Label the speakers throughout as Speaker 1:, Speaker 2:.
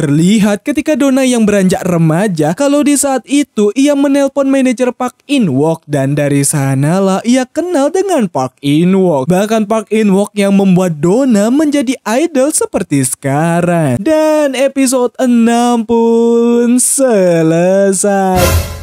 Speaker 1: Terlihat ketika Donna yang beranjak remaja kalau di saat itu ia menelpon manajer Park In-wook dan dari sanalah ia kenal dengan Park In-wook. Bahkan Park In-wook yang membuat Donna menjadi idol seperti sekarang. Dan episode 6 pun selesai.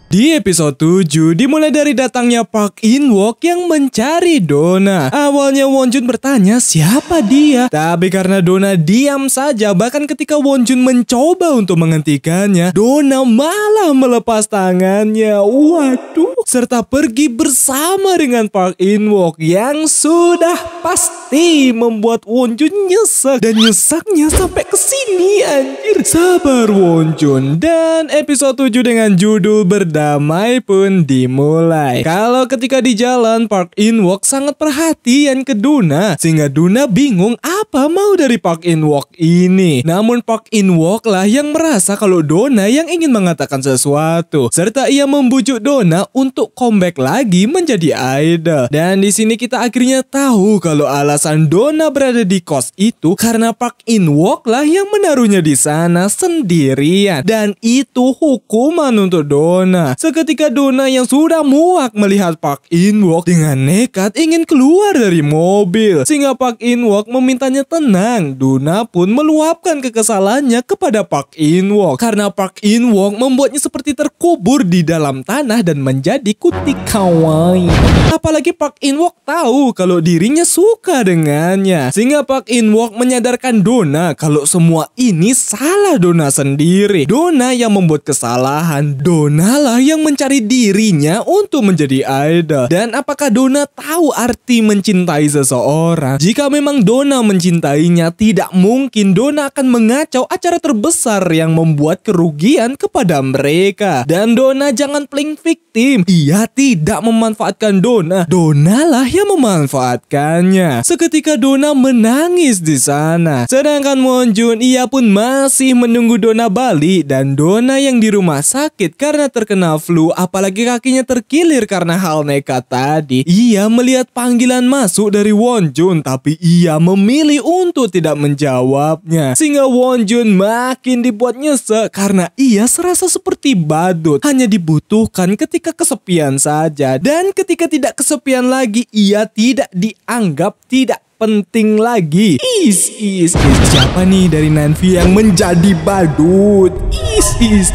Speaker 1: Di episode 7 dimulai dari datangnya Park In-wook yang mencari Donna. Awalnya Wonjun bertanya siapa dia, tapi karena Donna diam saja, bahkan ketika Wonjun mencoba untuk menghentikannya, Donna malah melepas tangannya. Waduh, serta pergi bersama dengan Park In-wook yang sudah pasti membuat Wonjun nyesek, dan nyesaknya sampai ke sini anjir. Sabar Wonjun. Dan episode 7 dengan judul Berdamai pun dimulai. Kalau ketika di jalan Park In-wook sangat perhatian ke Donna, sehingga Donna bingung apa mau dari Park In-wook ini. Namun Park In-wook lah yang merasa kalau Donna yang ingin mengatakan sesuatu, serta ia membujuk Donna untuk comeback lagi menjadi idol. Dan di sini kita akhirnya tahu kalau alasan Donna berada di kos itu karena Park In-wook lah yang menaruhnya di sana sendirian, dan itu hukuman untuk Donna. Seketika Donna yang sudah muak melihat Park In-wook dengan nekat ingin keluar dari mobil, sehingga Park In-wook memintanya tenang. Donna pun meluapkan kekesalannya kepada Park In-wook karena Park In-wook membuatnya seperti terkubur di dalam tanah dan menjadi kutik kawaii. Apalagi Park In-wook tahu kalau dirinya suka dengannya, sehingga Park In-wook menyadarkan Donna kalau semua ini salah Donna sendiri. Donna yang membuat kesalahan, Donna lah yang mencari dirinya untuk menjadi idol. Dan apakah Donna tahu arti mencintai seseorang? Jika memang Donna mencintainya, tidak mungkin Donna akan mengacau acara terbesar yang membuat kerugian kepada mereka. Dan Donna jangan playing victim. Ia tidak memanfaatkan Donna. Donna lah yang memanfaatkannya. Seketika Donna menangis di sana. Sedangkan Wonjun, ia pun masih menunggu Donna balik, dan Donna yang di rumah sakit karena terkena flu, apalagi kakinya terkilir karena hal nekat tadi. Ia melihat panggilan masuk dari Wonjun, tapi ia memilih untuk tidak menjawabnya, sehingga Wonjun makin dibuat nyesek karena ia serasa seperti badut, hanya dibutuhkan ketika kesepian saja, dan ketika tidak kesepian lagi ia tidak dianggap tidak penting lagi. Siapa nih dari Nanvi yang menjadi badut?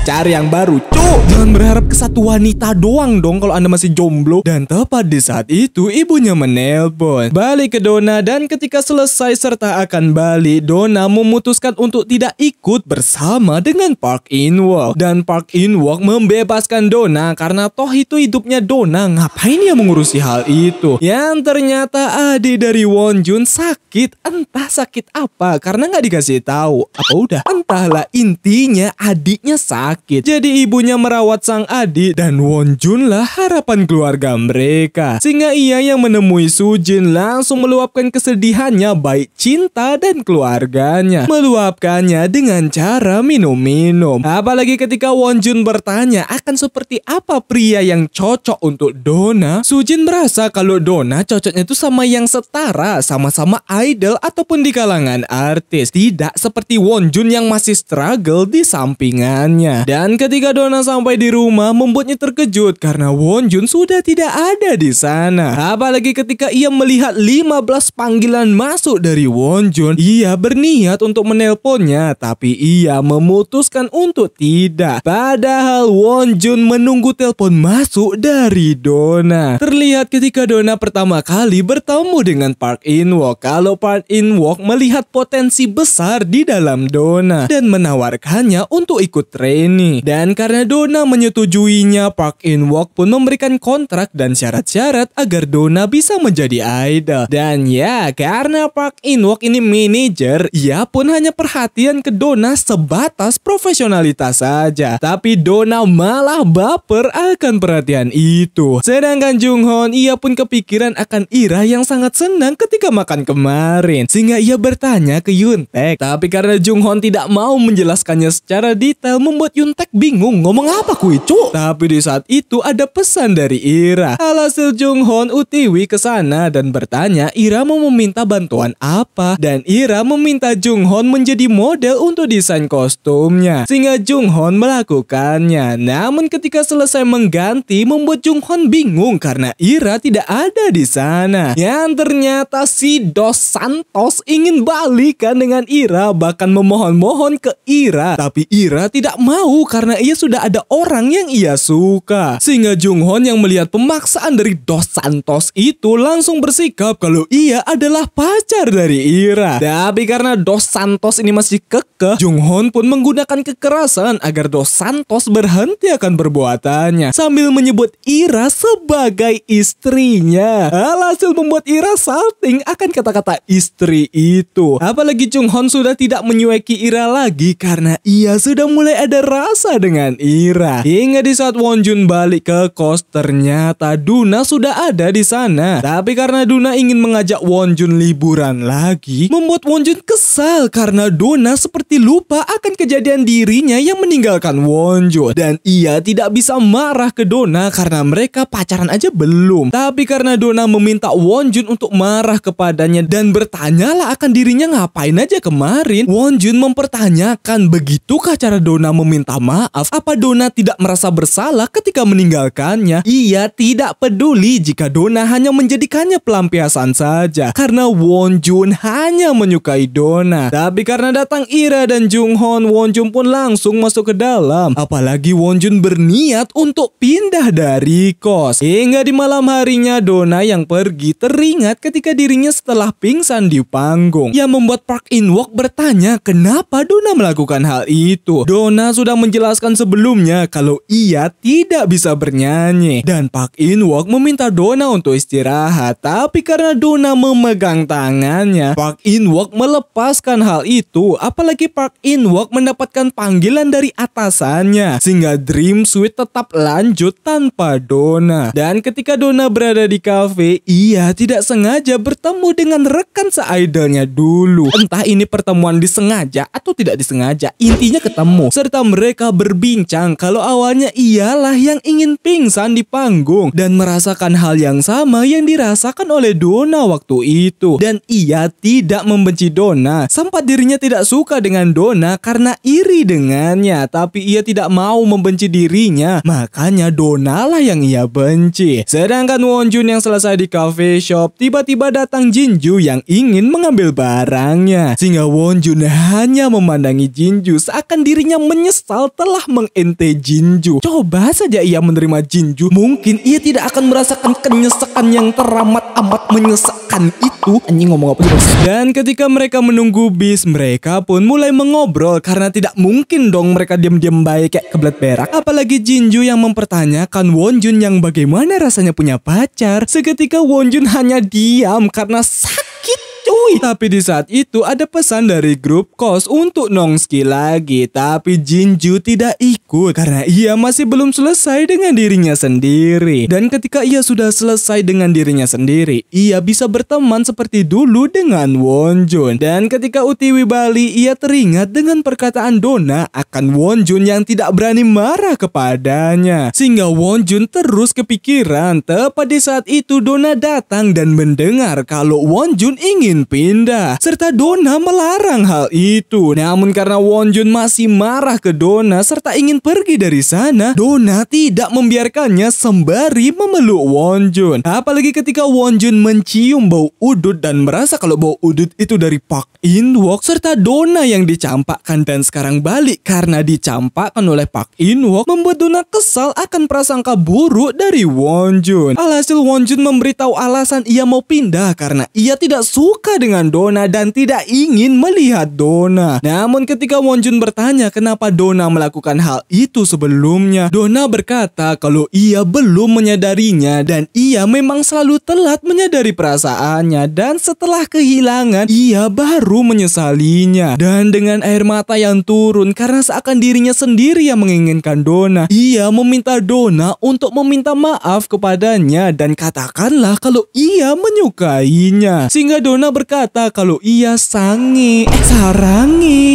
Speaker 1: Cari yang baru, cuk. Jangan berharap ke satu wanita doang dong kalau Anda masih jomblo. Dan tepat di saat itu ibunya menelpon balik ke Donna, dan ketika selesai serta akan balik, Donna memutuskan untuk tidak ikut bersama dengan Park In-wook. Dan Park In-wook membebaskan Donna karena toh itu hidupnya Donna, ngapain dia mengurusi hal itu? Yang ternyata adik dari Wonjun sakit, entah sakit apa karena nggak dikasih tahu. Apa udah? Entahlah, intinya adiknya sakit. Jadi ibunya merawat sang adik, dan Wonjun lah harapan keluarga mereka. Sehingga ia yang menemui Sujin langsung meluapkan kesedihannya, baik cinta dan keluarganya. Meluapkannya dengan cara minum-minum. Apalagi ketika Wonjun bertanya akan seperti apa pria yang cocok untuk Donna, Sujin merasa kalau Donna cocoknya itu sama yang setara, sama-sama idol ataupun di kalangan artis, tidak seperti Wonjun yang masih struggle di sampingannya. Dan ketika Donna sampai di rumah membuatnya terkejut karena Wonjun sudah tidak ada di sana. Apalagi ketika ia melihat 15 panggilan masuk dari Wonjun, ia berniat untuk menelponnya, tapi ia memutuskan untuk tidak. Padahal Wonjun menunggu telepon masuk dari Donna. Terlihat ketika Donna pertama kali bertemu dengan Park In-wook, kalau Park In-wook melihat potensi besar di dalam Donna dan menawarkannya untuk ikut training. Dan karena Donna menyetujuinya, Park In-wook pun memberikan kontrak dan syarat-syarat agar Donna bisa menjadi idol. Dan ya, karena Park In-wook ini manajer, ia pun hanya perhatian ke Donna sebatas profesionalitas saja. Tapi Donna malah baper akan perhatian itu. Sedangkan Jung-hoon, ia pun kepikiran akan Ira yang sangat senang ketika makan kemarin. Sehingga ia bertanya ke Yuntaek. Tapi karena Junghon tidak mau menjelaskannya secara detail, membuat Yuntaek bingung ngomong apa Kuicu. Tapi di saat itu ada pesan dari Ira. Alhasil Junghon utiwi ke sana dan bertanya Ira mau meminta bantuan apa. Dan Ira meminta Junghon menjadi model untuk desain kostumnya. Sehingga Junghon melakukannya. Namun ketika selesai mengganti, membuat Junghon bingung karena Ira tidak ada di sana. Yang ternyata si Dos Santos ingin balikan dengan Ira, bahkan memohon-mohon ke Ira. Tapi Ira tidak mau karena ia sudah ada orang yang ia suka. Sehingga Junghon yang melihat pemaksaan dari Dos Santos itu langsung bersikap kalau ia adalah pacar dari Ira. Tapi karena Dos Santos ini masih kekeh, Junghon pun menggunakan kekerasan agar Dos Santos berhenti akan perbuatannya sambil menyebut Ira sebagai istrinya. Alhasil membuat Ira salting akan kata-kata istri itu. Apalagi Junghon sudah tidak menyueki Ira lagi karena ia sudah mulai ada rasa dengan Ira. Hingga di saat Wonjun balik ke kos, ternyata Duna sudah ada di sana. Tapi karena Duna ingin mengajak Wonjun liburan lagi, membuat Wonjun kesal karena Duna seperti lupa akan kejadian dirinya yang meninggalkan Wonjun. Dan ia tidak bisa marah ke Dona karena mereka pacaran aja belum. Tapi karena Dona meminta Wonjun untuk marah kepadanya dan bertanyalah akan dirinya ngapain aja kemarin, Wonjun mempertanyakan begitukah cara Dona meminta maaf? Apa Dona tidak merasa bersalah ketika meninggalkannya? Ia tidak peduli jika Dona hanya menjadikannya pelampiasan saja karena Wonjun hanya menyukai Dona. Tapi karena datang Ira dan Junghon, Wonjun pun langsung masuk ke dalam. Apalagi Wonjun berniat untuk pindah dari kos. Hingga di malam harinya Dona yang pergi teringat ketika dirinya setelah pingsan di panggung. Yang membuat Park In-wook bertanya kenapa Dona melakukan hal itu. Dona sudah menjelaskan sebelumnya kalau ia tidak bisa bernyanyi. Dan Park In-wook meminta Dona untuk istirahat. Tapi karena Dona memegang tangannya, Park In-wook melepaskan hal itu. Apalagi Park In-wook mendapatkan panggilan dari atasannya. Sehingga Dream Suite tetap lanjut tanpa Dona. Dan ketika Dona berada di kafe, ia tidak sengaja bertemu dengan rekan se-idolnya dulu. Entah ini pertemuan disengaja atau tidak disengaja, intinya ketemu. Serta mereka berbincang kalau awalnya ialah yang ingin pingsan di panggung dan merasakan hal yang sama yang dirasakan oleh Dona waktu itu. Dan ia tidak membenci Dona. Sempat dirinya tidak suka dengan Dona karena iri dengannya. Tapi ia tidak mau membenci dirinya. Makanya Dona lah yang ia benci. Sedangkan Wonjun yang selesai di cafe shop, tiba-tiba datang Jinju yang ingin mengambil barangnya. Sehingga Wonjun hanya memandangi Jinju seakan dirinya menyesal telah mengente Jinju. Coba saja ia menerima Jinju, mungkin ia tidak akan merasakan kenyesakan yang teramat amat menyesakan itu. Anjing ngomong apa sih? Dan ketika mereka menunggu bis, mereka pun mulai mengobrol karena tidak mungkin dong mereka diam-diam baik kayak kebelet berak. Apalagi Jinju yang mempertanyakan Wonjun yang bagaimana rasanya punya pacar. Seketika Wonjun hanya diam karena sakit cuy. Tapi di saat itu ada pesan dari grup kos untuk Nongski lagi. Tapi Jinju tidak ikut karena ia masih belum selesai dengan dirinya sendiri. Dan ketika ia sudah selesai dengan dirinya sendiri, ia bisa berteman seperti dulu dengan Wonjun. Dan ketika utiwi Bali, ia teringat dengan perkataan Dona akan Wonjun yang tidak berani marah kepadanya. Sehingga Wonjun terus kepikiran. Tepat di saat itu Dona datang dan mendengar kalau Wonjun ingin pindah, serta Dona melarang hal itu. Namun karena Wonjun masih marah ke Dona serta ingin pergi dari sana, Dona tidak membiarkannya sembari memeluk Wonjun. Apalagi ketika Wonjun mencium bau udut dan merasa kalau bau udut itu dari Park In-wook, serta Dona yang dicampakkan dan sekarang balik karena dicampakkan oleh Park In-wook, membuat Dona kesal akan prasangka buruk dari Wonjun. Alhasil Wonjun memberitahu alasan ia mau pindah karena ia tidak suka dengan Dona dan tidak ingin melihat Dona. Namun ketika Wonjun bertanya kenapa Dona melakukan hal itu sebelumnya, Dona berkata kalau ia belum menyadarinya dan ia memang selalu telat menyadari perasaannya, dan setelah kehilangan ia baru menyesalinya. Dan dengan air mata yang turun karena seakan dirinya sendiri yang menginginkan Dona, ia meminta Dona untuk meminta maaf kepadanya dan katakanlah kalau ia menyukainya. Sehingga Dona berkata kalau ia sarangi.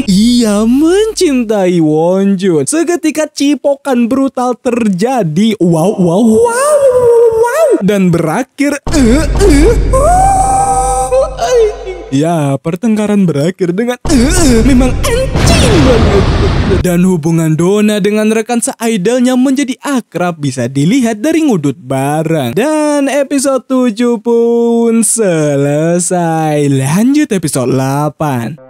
Speaker 1: Ia mencintai Wonjun. Seketika cipokan brutal terjadi. Wow. Dan berakhir ya, pertengkaran berakhir dengan memang anjing banget. Dan hubungan Donna dengan rekan se-idolnya menjadi akrab bisa dilihat dari ngudut bareng. Dan episode 7 pun selesai. Lanjut episode 8.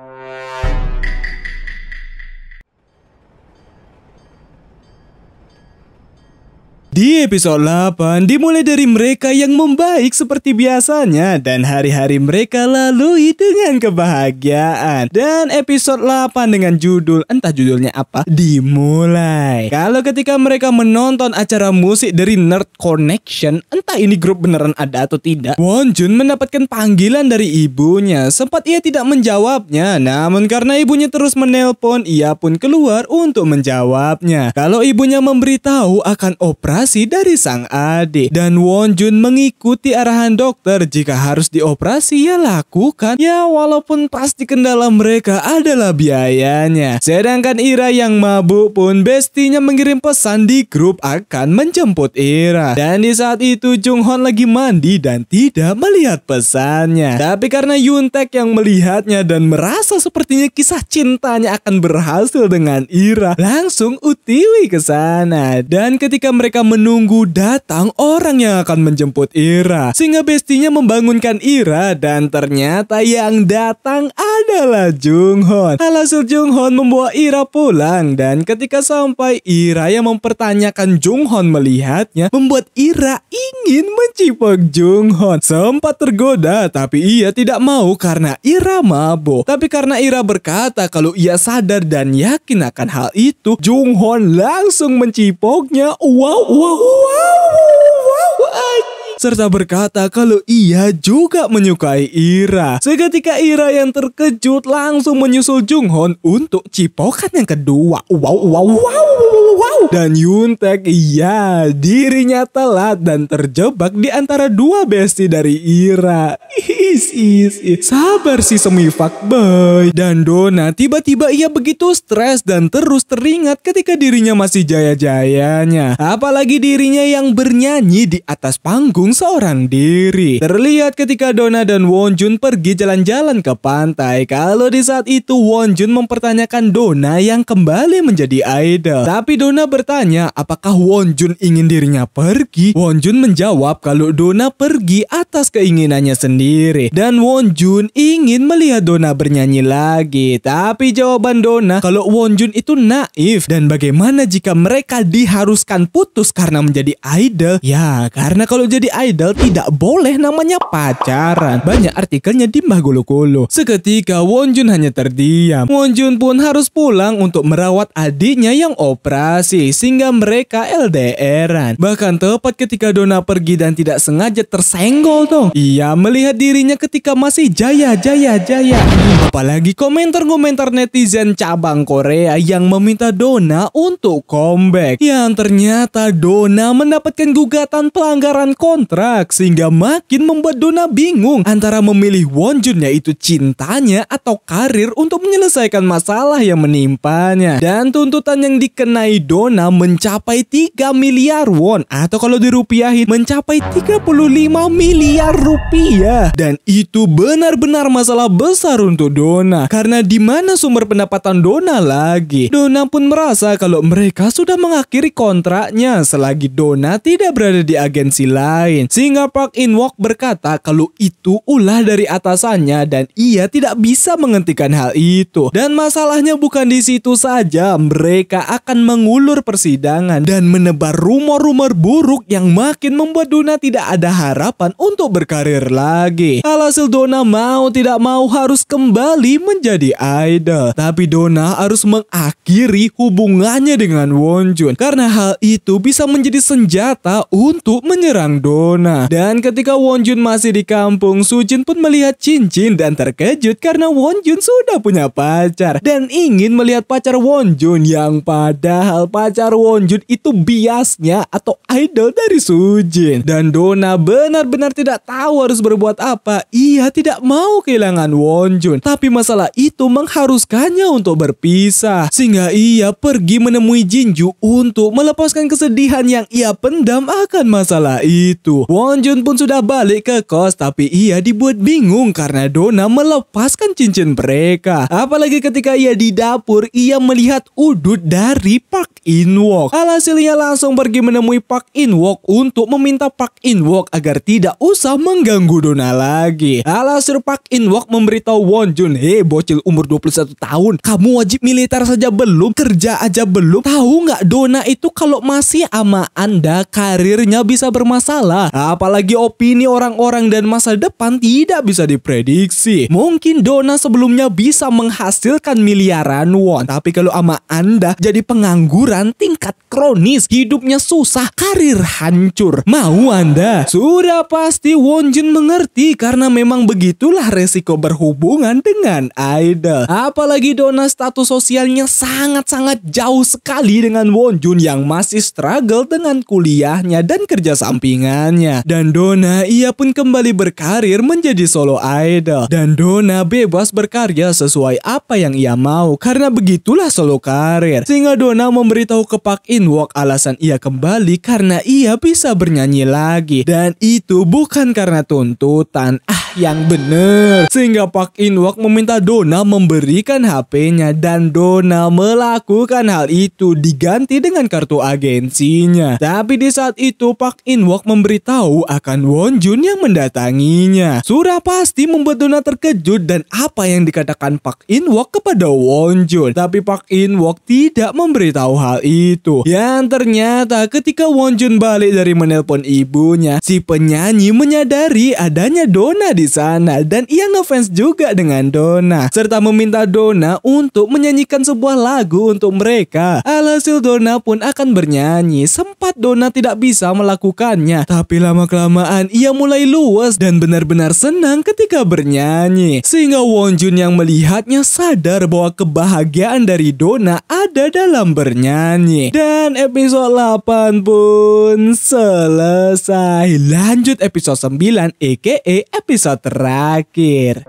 Speaker 1: Di episode 8 dimulai dari mereka yang membaik seperti biasanya dan hari-hari mereka lalui dengan kebahagiaan. Dan episode 8 dengan judul, entah judulnya apa, dimulai. Kalau ketika mereka menonton acara musik dari Nerd Connection, entah ini grup beneran ada atau tidak, Wonjun mendapatkan panggilan dari ibunya. Sempat ia tidak menjawabnya, namun karena ibunya terus menelpon, ia pun keluar untuk menjawabnya. Kalau ibunya memberitahu akan operasi dari sang adik dan Wonjun mengikuti arahan dokter. Jika harus dioperasi ya lakukan. Ya walaupun pasti kendala mereka adalah biayanya. Sedangkan Ira yang mabuk pun bestinya mengirim pesan di grup akan menjemput Ira. Dan di saat itu Junghon lagi mandi dan tidak melihat pesannya. Tapi karena Yuntaek yang melihatnya dan merasa sepertinya kisah cintanya akan berhasil dengan Ira, langsung utiwi ke sana. Dan ketika mereka menunggu datang orang yang akan menjemput Ira, sehingga bestinya membangunkan Ira dan ternyata yang datang adalah Junghon. Alhasil Junghon membawa Ira pulang dan ketika sampai Ira yang mempertanyakan Junghon melihatnya membuat Ira ingin mencipok Junghon. Sempat tergoda tapi ia tidak mau karena Ira mabuk. Tapi karena Ira berkata kalau ia sadar dan yakin akan hal itu, Junghon langsung mencipoknya. Wow. Serta berkata kalau ia juga menyukai Ira. Seketika Ira yang terkejut langsung menyusul Junghon untuk cipokan yang kedua. Wow. Dan Yuntaek, ya, dirinya telat dan terjebak di antara dua besti dari Ira. Sabar si semi fuckboy. Dan Donna tiba-tiba ia begitu stres dan terus teringat ketika dirinya masih jaya-jayanya. Apalagi dirinya yang bernyanyi di atas panggung seorang diri. Terlihat ketika Donna dan Wonjun pergi jalan-jalan ke pantai. Kalau di saat itu Wonjun mempertanyakan Donna yang kembali menjadi idol. Tapi Donna bertanya apakah Wonjun ingin dirinya pergi. Wonjun menjawab kalau Donna pergi atas keinginannya sendiri. Dan Wonjun ingin melihat Donna bernyanyi lagi. Tapi jawaban Donna kalau Wonjun itu naif. Dan bagaimana jika mereka diharuskan putus karena menjadi idol? Ya, karena kalau jadi idol tidak boleh namanya pacaran. Banyak artikelnya di Mbah Golo-Golo. Seketika Wonjun hanya terdiam. Wonjun pun harus pulang untuk merawat adiknya yang operasi sehingga mereka LDRan. Bahkan tepat ketika Donna pergi dan tidak sengaja tersenggol dong. Ia melihat dirinya ketika masih jaya. Apalagi komentar-komentar netizen cabang Korea yang meminta Donna untuk comeback. Yang ternyata Donna mendapatkan gugatan pelanggaran kontrak sehingga makin membuat Donna bingung antara memilih Wonjun yaitu cintanya atau karir untuk menyelesaikan masalah yang menimpanya. Dan tuntutan yang dikenai Donna mencapai 3 miliar won atau kalau dirupiahin mencapai 35 miliar rupiah. Dan itu benar-benar masalah besar untuk Donna karena di mana sumber pendapatan Donna lagi. Donna pun merasa kalau mereka sudah mengakhiri kontraknya selagi Donna tidak berada di agensi lain. Sehingga Park In-wook berkata kalau itu ulah dari atasannya dan ia tidak bisa menghentikan hal itu. Dan masalahnya bukan di situ saja, mereka akan mengulur persidangan dan menebar rumor-rumor buruk yang makin membuat Donna tidak ada harapan untuk berkarir lagi. Alhasil Donna mau tidak mau harus kembali menjadi idol. Tapi Donna harus mengakhiri hubungannya dengan Wonjun karena hal itu bisa menjadi senjata untuk menyerang Donna. Dan ketika Wonjun masih di kampung, Sujin pun melihat cincin dan terkejut karena Wonjun sudah punya pacar dan ingin melihat pacar Wonjun yang padahal pacar Wonjun itu biasnya atau idol dari Sujin. Dan Donna benar-benar tidak tahu harus berbuat apa. adalah ia tidak mau kehilangan Wonjun, tapi masalah itu mengharuskannya untuk berpisah, sehingga ia pergi menemui Jinju untuk melepaskan kesedihan yang ia pendam akan masalah itu. Wonjun pun sudah balik ke kos, tapi ia dibuat bingung karena Donna melepaskan cincin mereka. Apalagi ketika ia di dapur, ia melihat udut dari Park In-wook. Alhasilnya langsung pergi menemui Park In-wook untuk meminta Park In-wook agar tidak usah mengganggu Donna lagi. Alhasil Park In-wook memberitahu Wonjun, "Hei bocil umur 21 tahun, kamu wajib militer saja belum? Kerja aja belum? Tahu nggak Donna itu kalau masih sama Anda karirnya bisa bermasalah. Apalagi opini orang-orang dan masa depan tidak bisa diprediksi. Mungkin Donna sebelumnya bisa menghasilkan miliaran won, tapi kalau sama Anda jadi pengangguran tingkat kronis, hidupnya susah, karir hancur. Mau Anda?" Sudah pasti Wonjun mengerti karena memang begitulah resiko berhubungan dengan idol. Apalagi Donna status sosialnya sangat-sangat jauh sekali dengan Wonjun yang masih struggle dengan kuliahnya dan kerja sampingannya. Dan Donna ia pun kembali berkarir menjadi solo idol. Dan Donna bebas berkarya sesuai apa yang ia mau karena begitulah solo karir. Sehingga Donna memberitahu ke Park In-wook alasan ia kembali karena ia bisa bernyanyi lagi. Dan itu bukan karena tuntutan. Yang bener. Sehingga Park In-wook meminta Donna memberikan HP-nya dan Donna melakukan hal itu diganti dengan kartu agensinya. Tapi di saat itu Park In-wook memberitahu akan Wonjun yang mendatanginya. Sudah pasti membuat Donna terkejut dan apa yang dikatakan Park In-wook kepada Wonjun. Tapi Park In-wook tidak memberitahu hal itu. Yang ternyata ketika Wonjun balik dari menelpon ibunya, si penyanyi menyadari adanya Donna di sana dan ia ngefans juga dengan Donna serta meminta Donna untuk menyanyikan sebuah lagu untuk mereka. Alhasil Donna pun akan bernyanyi. Sempat Donna tidak bisa melakukannya, tapi lama-kelamaan ia mulai luas dan benar-benar senang ketika bernyanyi. Sehingga Wonjun yang melihatnya sadar bahwa kebahagiaan dari Donna ada dalam bernyanyi. Dan episode 8 pun selesai. Lanjut episode 9 aka episode terakhir.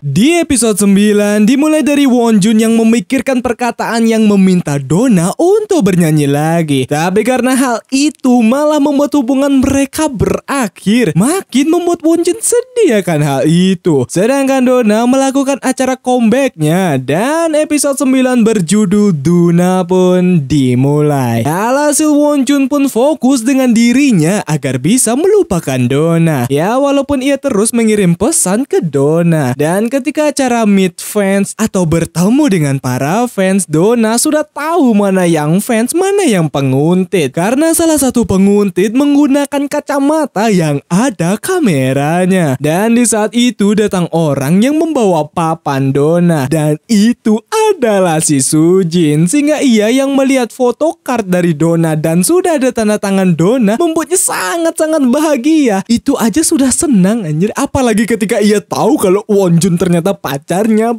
Speaker 1: Di episode 9 dimulai dari Wonjun yang memikirkan perkataan yang meminta Donna untuk bernyanyi lagi. Tapi karena hal itu malah membuat hubungan mereka berakhir, makin membuat Wonjun sedih akan hal itu. Sedangkan Donna melakukan acara comebacknya dan episode 9 berjudul Duna pun dimulai. Alhasil Wonjun pun fokus dengan dirinya agar bisa melupakan Donna. Ya walaupun ia terus mengirim pesan ke Donna. Dan ketika acara meet fans atau bertemu dengan para fans, Donna sudah tahu mana yang fans, mana yang penguntit. Karena salah satu penguntit menggunakan kacamata yang ada kameranya. Dan di saat itu datang orang yang membawa papan Donna. Dan itu adalah si Sujin. Sehingga ia yang melihat foto card dari Donna dan sudah ada tanda tangan Donna membuatnya sangat-sangat bahagia. Itu aja sudah senang anjir. Apalagi ketika ia tahu kalau Wonjun ternyata pacarnya.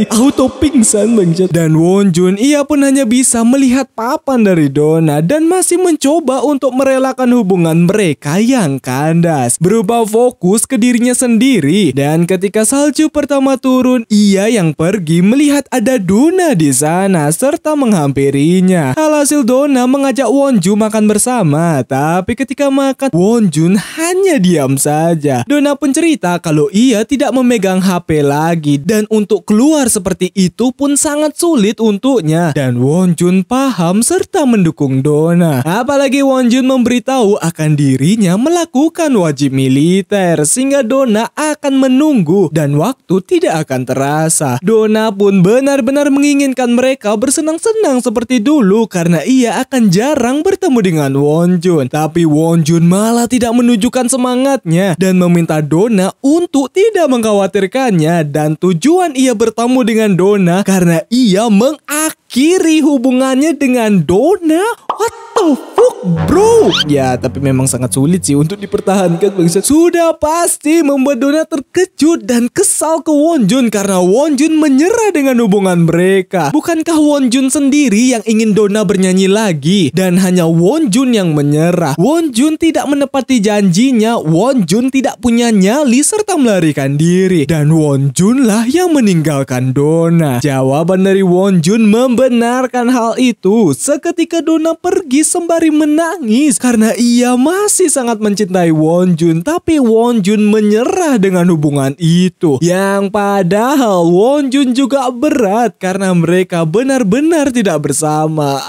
Speaker 1: Auto pingsan bangsa. Dan Wonjun ia pun hanya bisa melihat papan dari Donna dan masih mencoba untuk merelakan hubungan mereka yang kandas, berupa fokus ke dirinya sendiri. Dan ketika salju pertama turun, ia yang pergi melihat ada Donna di sana serta menghampirinya. Alhasil Donna mengajak Wonjun makan bersama, tapi ketika makan Wonjun hanya diam saja. Donna pun cerita kalau ia tidak memegang HP lagi dan untuk keluar seperti itu pun sangat sulit untuknya. Dan Wonjun paham serta mendukung Donna. Apalagi Wonjun memberitahu akan dirinya melakukan wajib militer sehingga Donna akan menunggu dan waktu tidak akan terasa. Donna pun benar-benar menginginkan mereka bersenang-senang seperti dulu karena ia akan jarang bertemu dengan Wonjun. Tapi Wonjun malah tidak menunjukkan semangatnya dan meminta Donna untuk tidak mengkhawatirkannya. Dan tujuan ia bertemu dengan Donna karena ia mengakhiri mengakhiri hubungannya dengan Donna. What the fuck bro? Ya tapi memang sangat sulit sih untuk dipertahankan bangsat. Sudah pasti membuat Donna terkejut dan kesal ke Wonjun karena Wonjun menyerah dengan hubungan mereka. Bukankah Wonjun sendiri yang ingin Donna bernyanyi lagi? Dan hanya Wonjun yang menyerah. Wonjun tidak menepati janjinya. Wonjun tidak punya nyali serta melarikan diri. Dan Wonjun lah yang meninggalkan Donna. Jawaban dari Wonjun membenarkan hal itu. Seketika Donna pergi sembari menangis karena ia masih sangat mencintai Wonjun, tapi Wonjun menyerah dengan hubungan itu. Yang padahal Wonjun juga berat karena mereka benar-benar tidak bersama.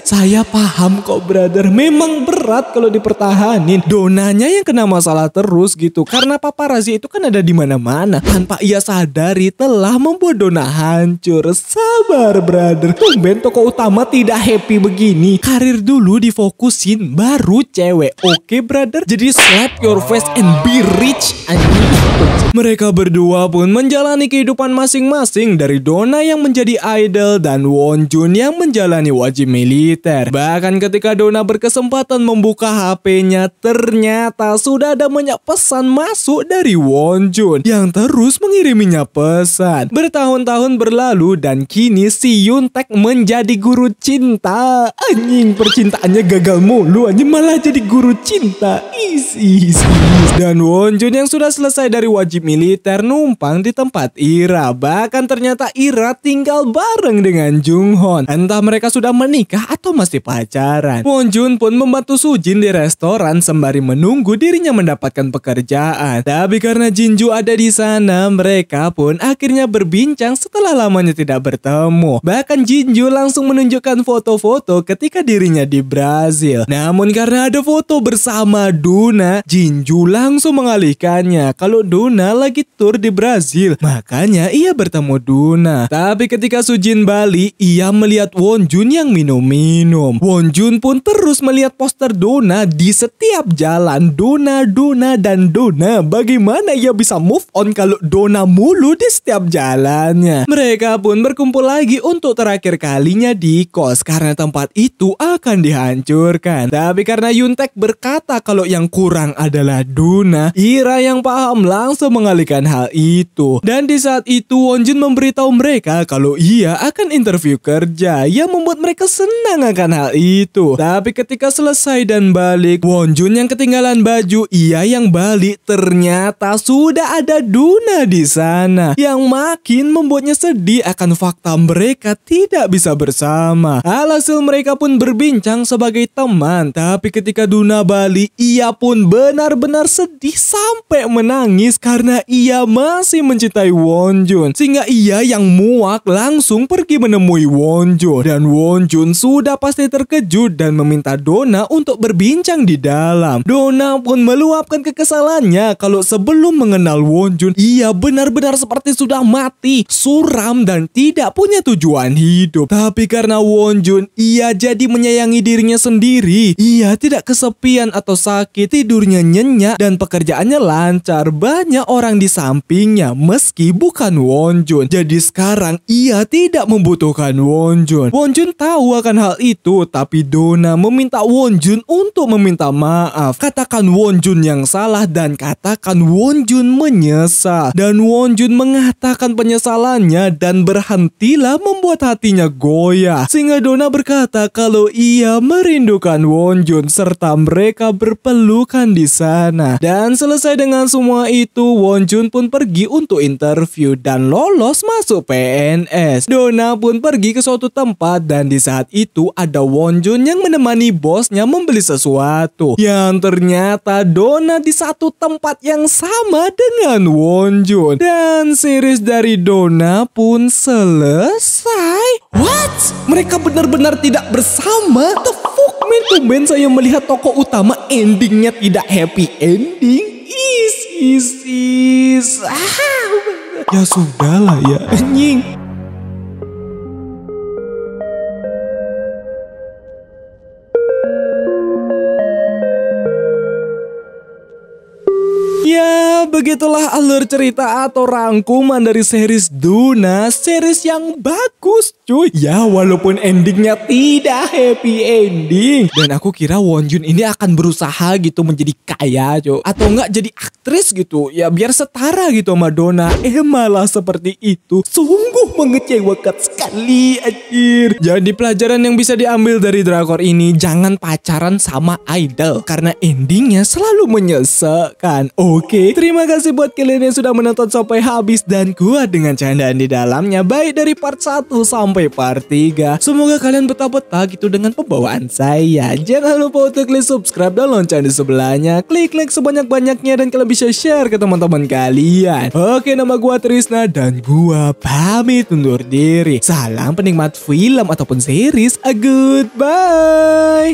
Speaker 1: Saya paham kok brother, memang berat kalau dipertahanin. Donnanya yang kena masalah terus gitu karena paparazzi itu kan ada di mana-mana. Tanpa ia sadari telah membuat Donna hancur. Sabar brother, tumben tokoh utama tidak happy begini. Karir dulu difokusin baru cewek. Oke brother, jadi slap your face and be rich. Mereka berdua pun menjalani kehidupan masing-masing, dari Donna yang menjadi idol dan Wonjun yang menjalani wajib militer. Bahkan ketika Donna berkesempatan membuka HP-nya, ternyata sudah ada banyak pesan masuk dari Wonjun yang terus mengiriminya pesan. Bertahun-tahun berlalu dan kini si Yuntaek menjadi guru cinta. Anjing, percintaannya gagal mulu, anjing malah jadi guru cinta. Dan Wonjun yang sudah selesai dari wajib militer numpang di tempat Ira. Bahkan ternyata Ira tinggal bareng dengan Junghon. Entah mereka sudah menikah atau masih pacaran. Wonjun pun membantu Sujin di restoran sembari menunggu dirinya mendapatkan pekerjaan. Tapi karena Jinju ada di sana, mereka pun akhirnya berbincang setelah lamanya tidak bertemu. Bahkan Jinju langsung menunjukkan foto-foto ketika dirinya di Brazil. Namun karena ada foto bersama Donna, Jinju langsung mengalihkannya kalau Donna lagi tur di Brazil. Makanya ia bertemu Donna. Tapi ketika Sujin balik, ia melihat Wonjun yang minum-minum. Wonjun pun terus melihat poster Donna di setiap jalan. Donna, dan Donna. Bagaimana ia bisa move on kalau Donna mulu di setiap jalannya? Mereka pun berkumpul lagi untuk terakhir kalinya di kos karena tempat itu akan dihancurkan. Tapi karena Yuntaek berkata kalau yang kurang adalah Donna, Ira yang paham langsung mengalihkan hal itu. Dan di saat itu Wonjun memberitahu mereka kalau ia akan interview kerja, yang membuat mereka senang akan hal itu. Tapi ketika selesai dan balik, Wonjun yang ketinggalan baju, ia yang balik, ternyata sudah ada Donna di sana, yang makin membuatnya sedih akan fakta mereka tidak bisa bersama. Alhasil mereka pun berbincang sebagai teman. Tapi ketika Donna balik, ia pun benar-benar sedih sampai menangis karena ia masih mencintai Wonjun. Sehingga ia yang muak langsung pergi menemui Wonjun. Dan Wonjun sudah pasti terkejut dan meminta Donna untuk berbincang di dalam. Donna pun meluapkan kekesalannya kalau sebelum mengenal Wonjun, ia benar-benar seperti sudah mati, suram dan tidak punya tujuan hidup. Tapi karena Wonjun, ia jadi menyayangi dirinya sendiri. Ia tidak kesepian atau sakit, tidurnya nyenyak dan pekerjaannya lancar. Banyak orang di sampingnya meski bukan Wonjun. Jadi sekarang ia tidak membutuhkan Wonjun. Wonjun tahu akan hal itu, tapi Donna meminta Wonjun untuk meminta maaf. Katakan Wonjun yang salah dan katakan Wonjun menyesal. Dan Wonjun mengatakan penyesalannya dan berhentilah membuat hatinya goyah. Sehingga Donna berkata kalau ia merindukan Wonjun serta mereka berpelukan di sana. Dan selesai dengan semua itu, Wonjun pun pergi untuk interview dan lolos masuk PNS. Donna pun pergi ke suatu tempat dan di saat itu ada Wonjun yang menemani bosnya membeli sesuatu. Yang ternyata Donna di satu tempat yang sama dengan Wonjun. Dan series dari Donna pun selesai. What? Mereka benar-benar tidak bersama? The fuck man? Tumben saya melihat tokoh utama endingnya tidak happy ending. Ya sudahlah ya anjing. Ya, begitulah alur cerita atau rangkuman dari series Donna, series yang bagus. cuy. Ya walaupun endingnya tidak happy ending. Dan aku kira Wonjun ini akan berusaha gitu menjadi kaya cuy. Atau enggak jadi aktris gitu. Ya biar setara gitu sama Donna. Malah seperti itu. Sungguh mengecewakan sekali anjir. Jadi pelajaran yang bisa diambil dari drakor ini, jangan pacaran sama idol. Karena endingnya selalu menyesakan. Oke, terima kasih buat kalian yang sudah menonton sampai habis. Dan kuat dengan candaan di dalamnya. Baik dari part 1 sampai part 3. Semoga kalian betah-betah gitu dengan pembawaan saya. Jangan lupa untuk klik subscribe dan lonceng di sebelahnya. Klik like sebanyak-banyaknya dan kalian bisa share ke teman-teman kalian. Oke, nama gua Trisna dan gua pamit undur diri. Salam penikmat film ataupun series. Goodbye.